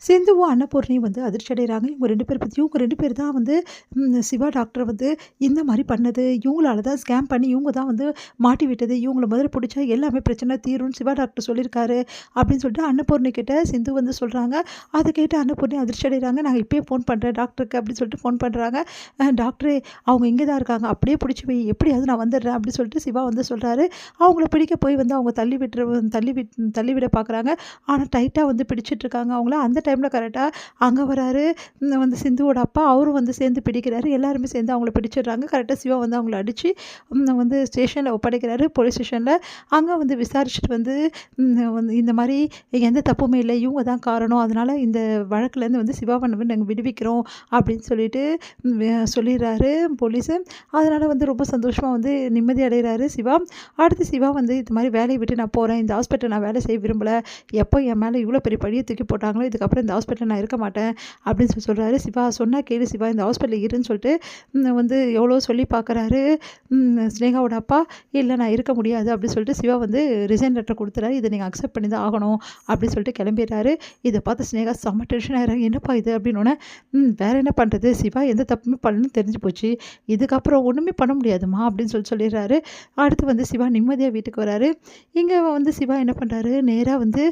சிந்துவும் அன்னபூர்ணியும் வந்து அதிர்ச்சி அடைகிறாங்க. இவங்க 2 பேர் பத்தி இவங்க 2 பேர் தான் வந்து சிவா டாக்டர வந்து இந்த மாரி பண்ணது. இவங்களால தான் ஸ்கேம் பண்ணி இவங்க தான் வந்து மாட்டி விட்டது. இவங்கள முதல்ல புடிச்சா எல்லாமே பிரச்சனை தீரும்னு சிவா டாக்டர் சொல்லியிருக்காரு. அப்படின்னு சொல்லிட்டு அன்னபூர்ணி கிட்ட சிந்து வந்து சொல்றாங்க. அத கேட்டு அன்னபூர்ணி அதிர்ச்சி அடைகிறாங்க. நான் இப்பயே ஃபோன் பண்றேன் டாக்டருக்கு அப்படின்னு சொல்லிட்டு ஃபோன் பண்றாங்க. டாக்டரே அவங்க இங்க தான் இருக்காங்க. அப்படியே புடிச்சு வை. எப்படியாவது நான் வந்துடுறேன் அப்படின்னு சொல்லிட்டு சிவா வந்து சொல்றாரு. அவங்கள பிடிக்க போய் வந்து அவங்க தள்ளி விட பார்க்குறாங்க. ஆனா டைட்டா வந்து பிடிச்சிட்டு இருக்காங்க அவங்கள. அந்த டைம்ல கரெக்ட்டா அங்க வராரு வந்து சிந்துவோட அப்பா. அவரும் வந்து சேர்ந்து பிடிக்கிறாரு. எல்லாருமே சேர்ந்து அவங்கள பிடிச்சிடுறாங்க. கரெக்ட்டா சிவா வந்து அவங்கள அடிச்சு வந்து ஸ்டேஷன்ல ஒப்படைக்கிறாரு. போலீஸ் ஸ்டேஷன்ல. அங்க வந்து விசாரிச்சுட்டு வந்து வந்து இந்த மாரி எந்த தப்புமே இல்ல. இவங்க தான் காரணம். அதனால இந்த வழக்குலேருந்து வந்து சிவாவ வந்து நாங்க விடுவிக்கிறோம் அப்படின்னு சொல்லிட்டு சொல்லிடுறாரு போலீஸு. அதனால வந்து ரொம்ப சந்தோஷமா வந்து நிம்மதி அடைகிறாரு சிவா. அடுத்து சிவா வந்து இந்த மாரி வேலைய விட்டு நான் போறேன். இந்த ஹாஸ்பிட்டல்ல நான் வேலை செய்ய விரும்பல. எப்போ என் மேல இவ்வளோ பெரிய பழிய தூக்கி போட்டாங்களோ, இதுக்கப்புறம் இந்த ஹாஸ்பிட்டல்ல நான் இருக்க மாட்டேன் அப்படின்னு சொல்றாரு. சிவா சொன்னா கேளு சிவா, இந்த ஹாஸ்பிட்டல்ல இருன்னு சொல்லிட்டு வந்து எவ்வளோ சொல்லி பார்க்குறாரு. ஸ்னேகாவோட அப்பா. இல்ல நான் இருக்க முடியாது அப்படின்னு சொல்லிட்டு சிவா வந்து ரிசைன் லெட்டர் குடுத்துறாரு. இத நீங்க அக்செப்ட் பண்ணி தான் ஆகணும் அப்படின்னு சொல்லிட்டு கிளம்பிடுறாரு. இத பார்த்து ஸ்னேகா செம்ம டென்ஷன் ஆயிடுறாங்க. என்னப்பா இது அப்படின்னோனே, வேற என்ன பண்றது? சிவா எந்த தப்புமே பண்ணலன்னு தெரிஞ்சு போச்சு. இதுக்கப்புறம் ஒண்ணுமே பண்ண முடியாதும்மா அப்படின்னு சொல்லிடுறாரு. அடுத்து வந்து சிவா நிம்மதியா வீட்டுக்கு வராரு. இங்க வந்து சிவா என்ன பண்றாரு, நேரா வந்து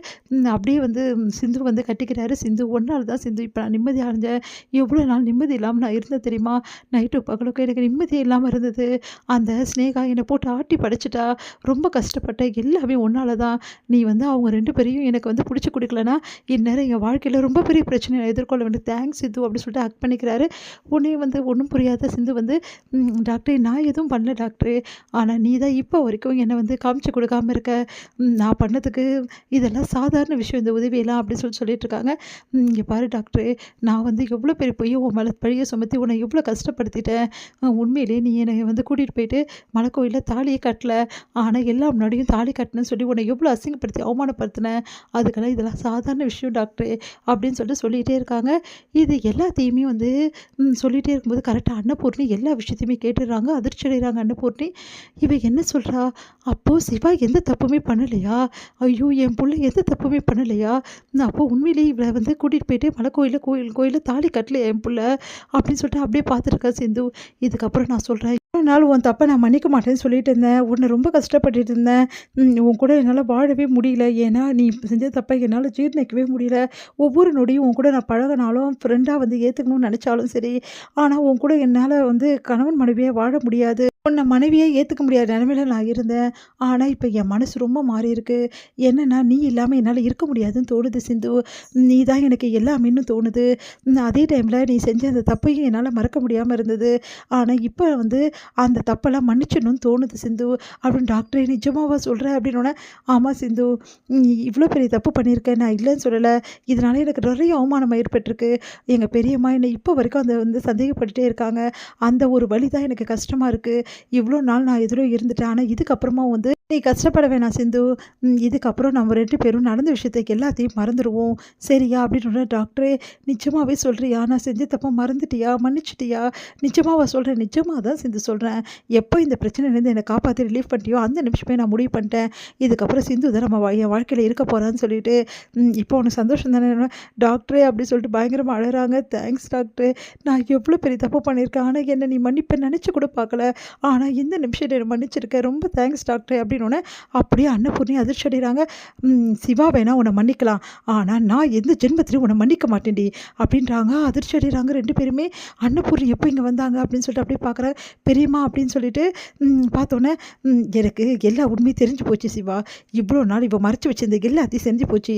அப்படியே வந்து சிந்து வந்து கட்டிக்கிறாரு. சிந்து ஒன்னால தான் சிந்து இப்ப நான் நிம்மதியா அடைஞ்சேன். எவ்வளோ நாள் நிம்மதி இல்லாம நான் இருந்தேன் தெரியுமா? நைட்டும் பகலுக்கும் எனக்கு நிம்மதியே இல்லாம இருந்தது. அந்த ஸ்னேகா என்னை போட்டு ஆட்டி படைச்சுட்டா. ரொம்ப கஷ்டப்பட்டேன். எல்லாமே உன்னால தான். நீ வந்து அவங்க 2 பேரையும் எனக்கு வந்து புடிச்சு குடுக்கலன்னா, இந்நேரம் என் வாழ்க்கையில ரொம்ப பெரிய பிரச்சனைய நான் எதிர்கொள்ள வேண்டியது. தேங்க்ஸ் சித்து அப்படின்னு சொல்லிட்டு ஹக் பண்ணிக்கிறாரு. உடனே வந்து ஒண்ணும் புரியாத சிந்து வந்து, டாக்டரே நான் எதுவும் பண்ணல டாக்டரே. ஆனா நீ தான் இப்போ வரைக்கும் என்ன வந்து காமிச்சு குடுக்காம இருக்க. நான் பண்ணதுக்கு இதெல்லாம் சாதாரண விஷயம் இந்த உதவியெல்லாம் அப்படின்னு சொல்லிட்டு இருக்காங்க. இங்க பாரு டாக்டரே, நான் வந்து எவ்வளோ பெரிய பொய்ய உன் மேல பழிய சுமத்தி உன்னை எவ்வளோ கஷ்டப்படுத்திட்டேன். உண்மையிலேயே நீ என்னை வந்து கூட்டிட்டு போயிட்டு மலைக்கோயில்ல தாலியே கட்டல. ஆனா எல்லா முன்னாடியும் தாலி கட்டினேன்னு சொல்லி உன்னை எவ்வளோ அசிங்கப்படுத்தி அவமானப்படுத்தினேன். அதுக்கெல்லாம் இதெல்லாம் சாதாரண விஷயம் டாக்டரே அப்படின்னு சொல்லிட்டே இருக்காங்க. இது எல்லாத்தையுமே வந்து சொல்லிட்டே இருக்கும்போது கரெக்டா அன்னபூர்ணி எல்லா விஷயத்தையுமே கேட்டுடுறாங்க. அதிர்ச்சி அடைகிறாங்க அன்னபூர்ணி. இவ என்ன சொல்றா? அப்போ சிவா எந்த தப்புமே பண்ணலையா? ஐயோ! என் புள்ள எந்த தப்புமே பண்ணலையா? அப்போ உண்மையிலேயே இவள வந்து கூட்டிட்டு போயிட்டு மலைக்கோயில்ல கோயில்ல தாலி கட்டலையா என் புள்ள? அப்படின்னு சொல்லிட்டு அப்படியே பார்த்துருக்கா சிந்து. இதுக்கப்புறம் நான் சொல்றேன், இவ்வளோ நாள் உன் தப்ப நான் மன்னிக்க மாட்டேன்னு சொல்லிட்டு இருந்தேன். உன்னை ரொம்ப கஷ்டப்பட்டுட்டு இருந்தேன். உன் கூட என்னால வாழவே முடியல. ஏன்னா நீ செஞ்ச தப்ப என்னால ஜீரணிக்கவே முடியல. ஒவ்வொரு நொடியும் உன் கூட நான் பழகுனாலும், ஃப்ரெண்டா வந்து ஏத்துக்கணும்னு நெனச்சாலும் சரி, ஆனா உன் கூட என்னால வந்து கணவன் மனைவியா வாழ முடியாது. உன்ன மனைவியா ஏத்துக்க முடியாத நெலைமையில நான் இருந்தேன். ஆனா இப்ப என் மனசு ரொம்ப மாறியிருக்கு. என்னன்னா, நீ இல்லாம என்னால இருக்க முடியாதுன்னு தோணுது சிந்து. நீ தான் எனக்கு எல்லாமேன்னு தோணுது. அதே டைம்ல நீ செஞ்ச அந்த தப்பையும் என்னால மறக்க முடியாம இருந்தது. ஆனா இப்ப வந்து அந்த தப்பெல்லாம் மன்னிச்சிடணும்னு தோணுது சிந்து அப்படின்னு டாக்டரே நிஜமாவா சொல்ற? அப்படின்னோடனே, ஆமா சிந்து, நீ இவ்வளோ பெரிய தப்பு பண்ணியிருக்க. நான் இல்லைன்னு சொல்லல. இதனால எனக்கு நிறைய அவமானம் ஏற்பட்டிருக்கு. எங்க பெரியம்மா என்னை இப்போ வரைக்கும் அந்த வந்து சந்தேகப்பட்டுட்டே இருக்காங்க. அந்த ஒரு வலி தான் எனக்கு கஷ்டமா இருக்கு. இவ்வளோ நாள் நான் எதிலோ இருந்துட்டேன். ஆனா இதுக்கப்புறமா வந்து நீ கஷ்டப்பட வேணாம் சிந்து. இதுக்கப்புறம் நம்ம 2 பேரும் நடந்த விஷயத்த எல்லாத்தையும் மறந்துருவோம். சரியா? அப்படின்னு டாக்டரே, நிஜமாவே சொல்றியா? நான் செஞ்ச தப்ப மறந்துட்டியா? மன்னிச்சுட்டியா? நிஜமாவா சொல்ற? நிஜமா தான் சிந்து சொல்றேன். எப்போ இந்த பிரச்சனையிலேருந்து என்னை காப்பாத்தி ரிலீஃப் பண்ணிட்டியோ, அந்த நிமிஷமே நான் முடிவு பண்ணிட்டேன். இதுக்கப்புறம் சிந்து தான் நம்ம என் வாழ்க்கையில இருக்க போறான்னு சொல்லிட்டு, இப்போ உனக்கு சந்தோஷம் தானே? டாக்டரே அப்படி சொல்லிட்டு பயங்கரமா அழறாங்க. தேங்க்ஸ் டாக்டரே. நான் எவ்வளோ பெரிய தப்பு பண்ணியிருக்கேன். ஆனா என்ன நீ மன்னிப்பேன்னு நினைச்சு கூட பார்க்கல. ஆனா இந்த நிமிஷம் என்ன மன்னிச்சிருக்க. ரொம்ப தேங்க்ஸ் டாக்டரே அப்படின்னோனே, அப்படியே அன்னபூர்ணி அதிர்ச்சி அடைகிறாங்க. சிவா வேணா உன்னை மன்னிக்கலாம். ஆனா நான் எந்த ஜென்மத்திலயும் உன்னை மன்னிக்க மாட்டேன்டி அப்படின்றாங்க. அதிர்ச்சி அடைகிறாங்க 2 பேருமே. அன்னபூர்ணி எப்போ இங்க வந்தாங்க அப்படின்னு சொல்லிட்டு அப்படியே பார்க்குறாங்க. பெரியம்மா அப்படின்னு சொல்லிட்டு பார்த்தோன்னே, எனக்கு எல்லா உண்மையும் தெரிஞ்சு போச்சு சிவா. இவ்வளோ நாள் இவ மறைச்சு வச்சிருந்த எல்லாத்தையும் செஞ்சு போச்சு.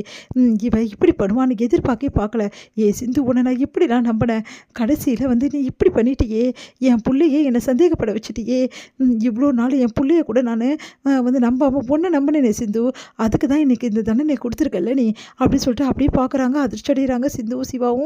இவ இப்படி பண்ணுவான்னு எதிர்பார்க்கவே பார்க்கல. சிந்து, உன்னை நான் இப்படிலாம் நம்பினேன். கடைசியில வந்து நீ இப்படி பண்ணிட்டியே. என் புள்ளையே என்னை சந்தேகப்பட வச்சுட்டியே. இவ்வளோ நாள் என் புள்ளைய கூட நான் வந்து நம்பாம உன்னை நம்பினேனே சிந்து. அதுக்கு தான் இன்னைக்கு இந்த தண்டனை கொடுத்துருக்கல்ல நீ அப்படின்னு சொல்லிட்டு அப்படியே பார்க்குறாங்க. அதிர்ச்சி அடைகிறாங்க சிந்துவும் சிவாவும்.